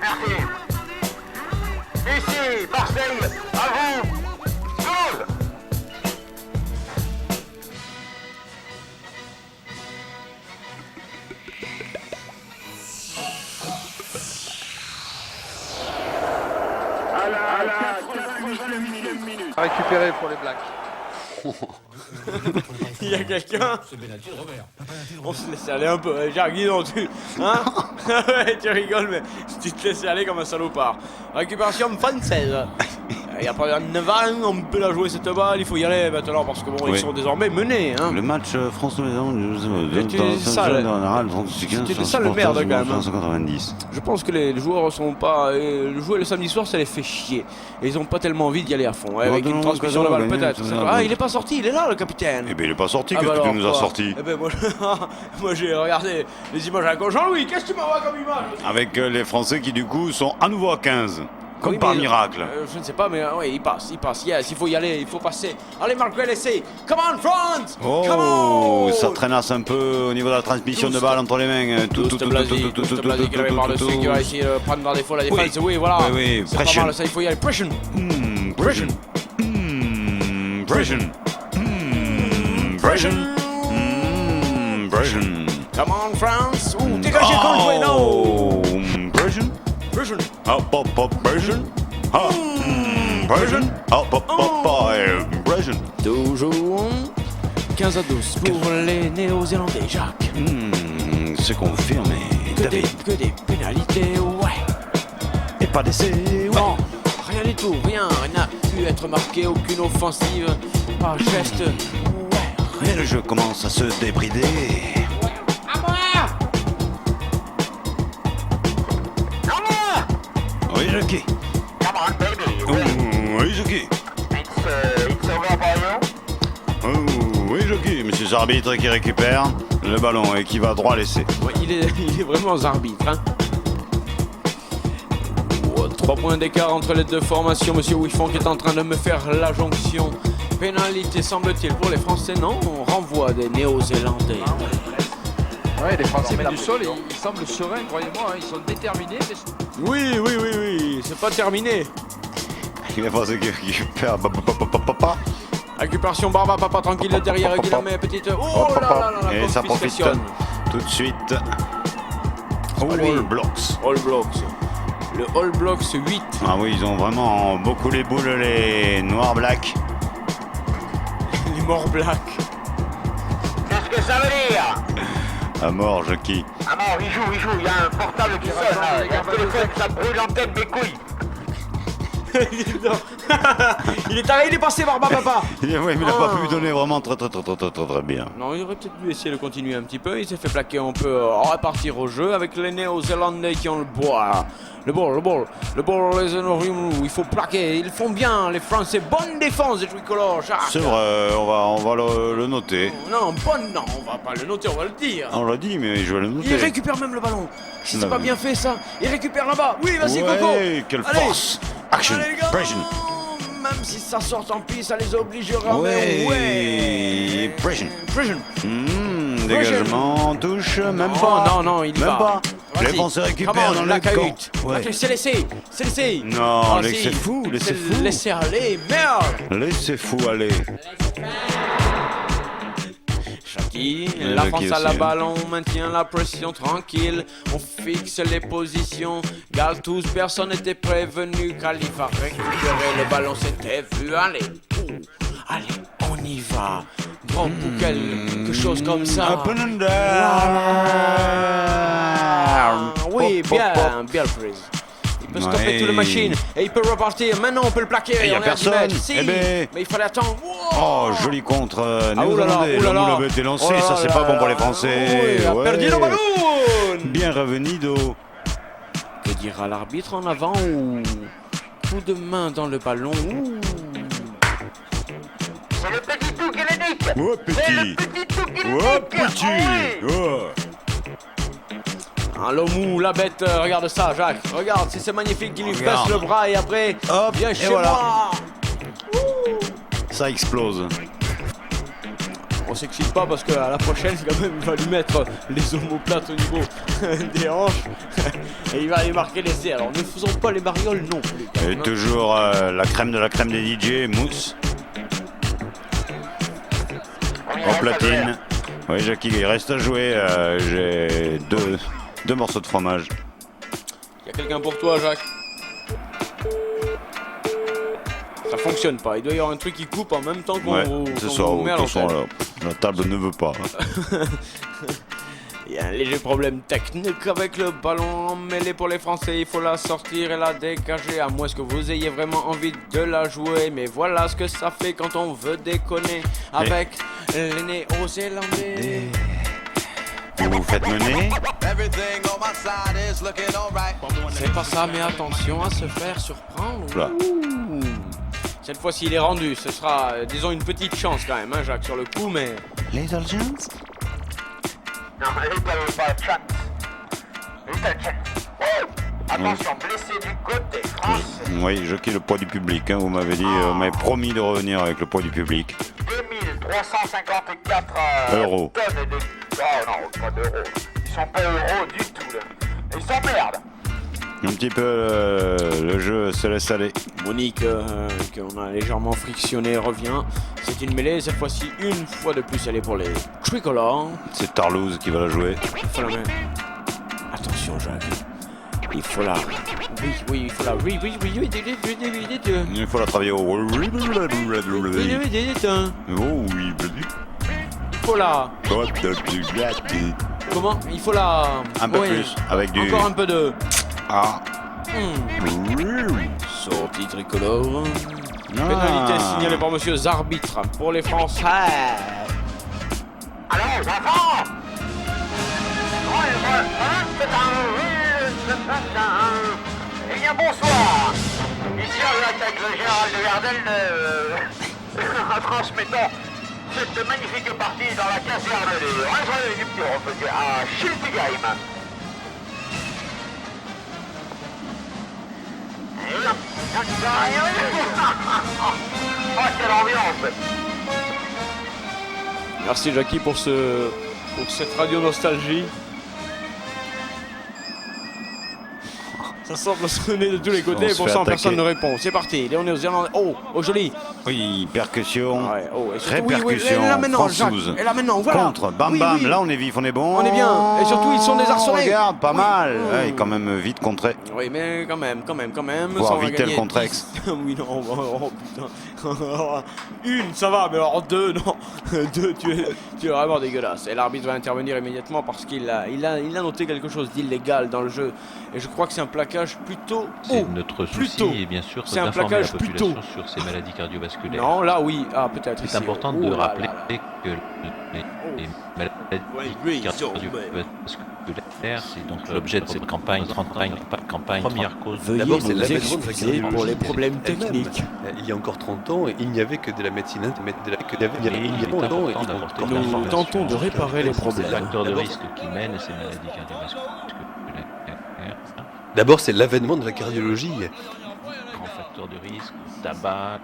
Merci. Ici, Marseille, à vous. Goal. Récupéré pour les Blacks. Il y a quelqu'un. On se laisse aller un peu. Jacques, dis donc, tu. Hein? Ouais, tu rigoles, mais tu te laisses aller comme un salopard. Récupération française. Il n'y a pas 9 ans, on peut la jouer cette balle, il faut y aller maintenant parce que bon, ils sont désormais menés. Hein. Le match C'était ça le merde quand même. 1990. Je pense que les joueurs sont pas. Jouer le samedi soir, ça les fait chier. Et ils ont pas tellement envie d'y aller à fond. Avec une transmission de balle peut-être. Ah, il est pas sorti, il est là le capitaine. Eh ben il est pas sorti, qu'est-ce que tu nous as sorti? Eh ben moi j'ai regardé les images avec Jean-Louis, qu'est-ce que tu m'envoies comme image? Avec les Français qui du coup sont à nouveau à 15. Comme par miracle. Je ne sais pas, mais oui, il passe. Yes, il faut y aller, il faut passer. Allez, marquez l'essai. Come on, France! Come on! Ça traînasse un peu au niveau de la transmission de balle entre les mains. Tout Blasi qui l'avait par-dessus, qui va essayer de prendre par défaut la défense. Oui, voilà. C'est pas mal, ça, il faut y aller. Pression. Pression. Pression. Pression. Pression. Come on, France! Ouh, dégagez quand jouer, non! Pression. Pression. Hop, pression. Pression. Hop, pression. Toujours 15 à 12 pour les Néo-Zélandais, Jacques. C'est confirmé, David. Que des pénalités, ouais. Et pas d'essai, ouais. Non, rien du tout, rien n'a pu être marqué, aucune offensive, pas geste, ouais. Et le jeu commence à se débrider. Oui, Jackie. Come on, baby. Oui, Jackie. It's over for you. Oui, Jackie. Monsieur Zarbitre qui récupère le ballon et qui va droit à l'essai. Ouais, il est vraiment Zarbitre. Hein. 3 points d'écart entre les deux formations. Monsieur Wiffon qui est en train de me faire la jonction. Pénalité, semble-t-il, pour les Français. Non, on renvoie des Néo-Zélandais. Ouais, les Français mettent du sol et ils semblent sereins, croyez-moi, hein, ils sont déterminés. Mais... Oui, c'est pas terminé. Il a pensé qu'il perd papa. Récupération Barba, papa tranquille derrière, il la met petite. Oh là là, et ça profite tout de suite. All Blocks. All Blocks. Le All Blocks 8. Ah oui, ils ont vraiment beaucoup les boules, les noirs black. Les morts black. Qu'est-ce que ça veut dire? À mort, Jackie. Ah non, il joue, il y a un portable qui sonne là, il y a un téléphone, ça brûle l'antenne mes couilles. il est passé Barba papa. Oui, mais il n'a pas pu donner vraiment très bien. Non, il aurait peut-être dû essayer de continuer un petit peu. Il s'est fait plaquer, on peut repartir au jeu avec les Néo-Zélandais qui ont le ball. Le ball, il faut plaquer. Ils font bien, les Français. Bonne défense des tricolores, Jacques. C'est vrai, on va le noter. Non, on va pas le noter, on va le dire. On l'a dit, mais je vais le noter. Il récupère même le ballon. Si c'est pas bien fait ça, il récupère là-bas. Oui, vas-y, Coco. Quelle force. Action, pression. Même si ça sort en piste, ça les obligera. Ouais. Pression. Dégagement, touche, même pas. Non, il même va. Pas. Les Français récupèrent dans le camp. Ouais. C'est laissé. Non, laissez fou. Laissez aller, merde. Laissez fou aller. Chaki, la France a la balle, on maintient la pression tranquille, on fixe les positions, Galtous, personne n'était prévenu, Khalifa récupérer le ballon, c'était vu, allez, on y va, grand ou quelque chose comme ça. Up and down. Oui, bien prise. Il peut stopper toute la machine et il peut repartir. Maintenant on peut le plaquer. Il n'y a personne. Si, mais il fallait attendre. Oh, joli contre Néo-Zélandais. Le moule avait été lancé, ça c'est pas bon pour les Français. Il a perdu le ballon. Bien revenido. Que dira l'arbitre en avant ou coup de main dans le ballon. C'est le petit tout qui le nique. Oh petit. C'est le petit tout qui le nique. Oh petit. Un Lomou, la bête, regarde ça, Jacques. Regarde, c'est magnifique qu'il lui baisse le bras et après, hop, viens chez voilà. moi. Ça explose. On s'excite pas parce qu'à la prochaine, quand même, il va lui mettre les omoplates au niveau des hanches et il va aller marquer l'essai. Alors ne faisons pas les marioles non plus. Et toujours la crème de la crème des DJ, Mousse. En platine. Oui, Jackie, il reste à jouer. J'ai deux morceaux de fromage. Il y a quelqu'un pour toi, Jacques. Ça fonctionne pas, il doit y avoir un truc qui coupe en même temps qu'on c'est ça, vous met à l'antenne. la table ne veut pas. Il y a un léger problème technique avec le ballon en mêlée pour les Français. Il faut la sortir et la dégager, à moins que vous ayez vraiment envie de la jouer. Mais voilà ce que ça fait quand on veut déconner avec les Néo-Zélandais. Vous vous faites mener. C'est pas ça, mais attention à se faire surprendre. Là. Ouh. Cette fois-ci, il est rendu. Ce sera, disons, une petite chance quand même, hein, Jacques, sur le coup, mais... Little chance? Non, little chance. Little chance. Oh, attention, blessé du côté français. Oui, je quitte le poids du public. Hein. Vous m'avez dit, vous m'avez promis de revenir avec le poids du public. 2354 Euros. tonnes de... Oh non, pas d'euros. Ils sont pas euros du tout, là. Ils s'emmerdent. Un petit peu le jeu se laisse aller. Monique, qu'on a légèrement frictionné, revient. C'est une mêlée, cette fois-ci, une fois de plus, elle est pour les tricolores. C'est Tarlouse qui va la jouer. Il faut la mettre. Attention, Jacques. Il faut la... Oui, il faut la... Oui. Il faut la travailler au... Oh oui, il faut la... Comment? Il faut la... Un peu plus, avec du... Encore un peu de... Ah. Sortie tricolore. Pénalité signalée par monsieur Zarbitre pour les Français. Alors, enfants! Eh bien, bonsoir! Ici, avec le général de Verdel, transmettons cette magnifique partie dans la caserne des Rangers du Petit Repos à Schiltigheim. Oh, quelle ambiance! Merci Jackie pour cette radio nostalgie. Ça semble sonner de tous les côtés et pour ça personne ne répond. C'est parti, on est aux Irlandais. Oh joli. Oui, percussion. Ouais, répercussion française. Et là maintenant, voilà. Contre, bam bam, là on est vif, on est bon. On est bien. Et surtout ils sont désarçonnés. Regarde, pas mal. Ouais, quand même vite contré. Oui, mais quand même. Voir Vittel contre Aix. Oui, non, oh putain. Une, ça va, mais alors deux, non. Deux, tu es vraiment dégueulasse. Et l'arbitre va intervenir immédiatement parce qu'il a noté quelque chose d'illégal dans le jeu. Et je crois que c'est un plaquage plutôt haut. C'est notre souci, et bien sûr, c'est un d'informer la plaquage population plutôt sur ces maladies cardiovasculaires. Non, là oui, peut-être. C'est important de rappeler que les maladies cardiovasculaires, c'est donc l'objet de cette campagne, première cause. Veuillez nous excuser pour les problèmes techniques. Il y a encore 30 ans, il n'y avait que de la médecine. Nous tentons de réparer les problèmes. Les facteurs de risque qui mènent ces maladies cardiovasculaires. D'abord, c'est l'avènement de la cardiologie. Grand facteur de risque, tabac.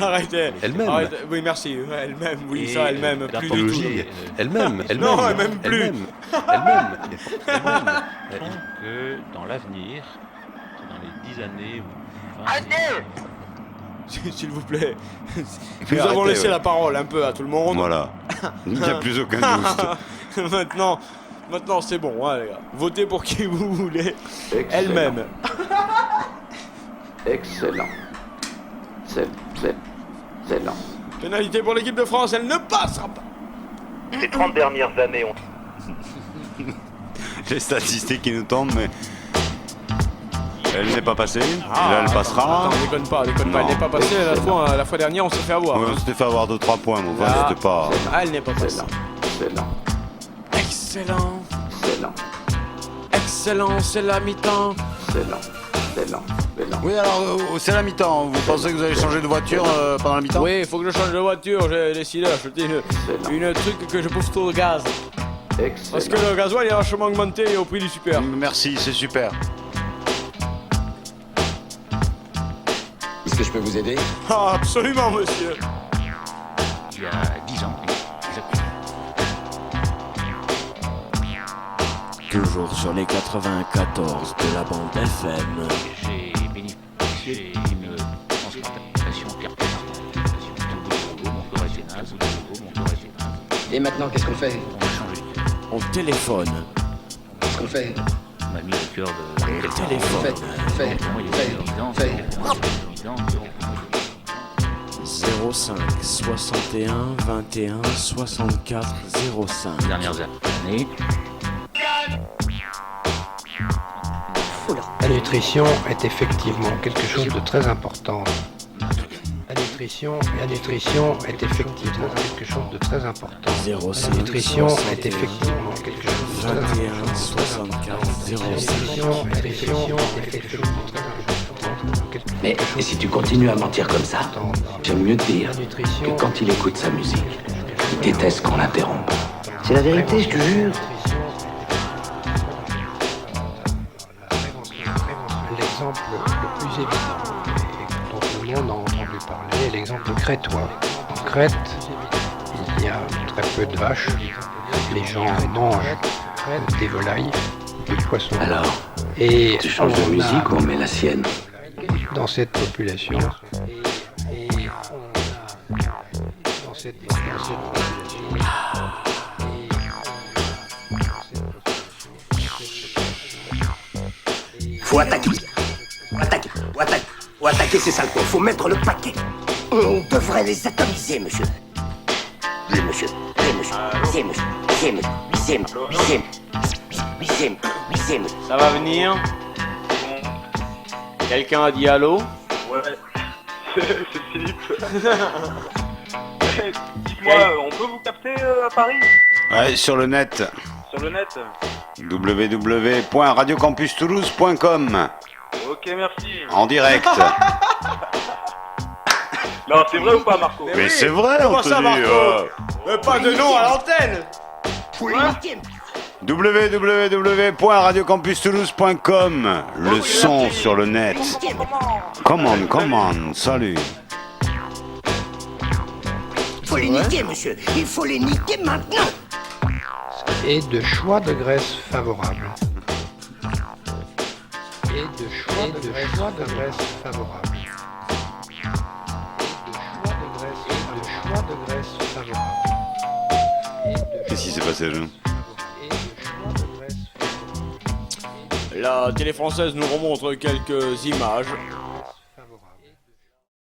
Arrêtez. Elle-même. Arrêtez. Oui, merci. Elle-même, oui, ça, elle-même. Plus du tout. Elle-même. Non, elle-même plus. Elle-même. Que dans l'avenir, dans les 10 années ou 20 années. S'il vous plaît. Nous avons laissé la parole un peu à tout le monde. Voilà. Il n'y a plus aucun doute. Maintenant, c'est bon, hein, les gars. Votez pour qui vous voulez. Elle-même. Excellent. Excellent. Pénalité pour l'équipe de France, elle ne passera pas. Ces 30 dernières années ont... Les statistiques qui nous tombent, mais... Elle n'est pas passée, et là elle passera. Attends, déconne pas, elle n'est pas passée. La fois dernière, on s'est fait avoir. Ouais, on s'était fait avoir 2-3 points, mais enfin, c'était pas... Elle n'est pas passée. Excellent, c'est la mi-temps. Excellent. Oui, alors, c'est la mi-temps. Vous pensez que vous allez changer de voiture pendant la mi-temps? Oui, il faut que je change de voiture. J'ai décidé d'acheter une truc que je bouffe tout le gaz. Parce que le gasoil est vachement augmenté au prix du super. Merci, c'est super. Est-ce que je peux vous aider? Ah, absolument, monsieur. Il y a 10 ans, exactement. Toujours sur les 94 de la bande FM. J'ai bénéficié d'une transplantation cardiaque. Et maintenant, qu'est-ce qu'on fait? On téléphone. Qu'est-ce qu'on fait? On a mis le cœur de... Téléphone. Fait. 05 61 21 64 05. Dernières années. La nutrition est effectivement quelque chose de très important. La nutrition est effectivement quelque chose de très important. 06 La nutrition est effectivement quelque chose de très 21 64 05. Mais si tu continues à mentir comme ça, j'aime mieux te dire que quand il écoute sa musique, il déteste qu'on l'interrompe. C'est la vérité, je te jure. L'exemple le plus évident et dont tout le monde a entendu parler est l'exemple crétois. En Crète, il y a très peu de vaches. Les gens mangent des volailles, des poissons. Alors, et tu changes de musique ou on met la sienne? Dans cette population, Faut attaquer. Faut attaquer ces salpons. Faut mettre le paquet. On devrait les atomiser, monsieur. Oui, monsieur. Ça va venir? Quelqu'un a dit allô? Ouais, c'est Philippe. Dites-moi, on peut vous capter à Paris? Ouais, sur le net. Sur le net? www.radiocampustoulouse.com. Ok, merci. En direct. Non, c'est vrai ou pas, Marco? Mais c'est vrai, on te dit. Mais pas de nom à l'antenne. www.radiocampustoulouse.com. Le son sur le net. Come on, salut. Faut les niquer, monsieur. Il faut les niquer maintenant. et de choix de graisse favorable. Et de choix de graisse favorable. Qu'est-ce qui s'est passé là? La télé française nous remontre quelques images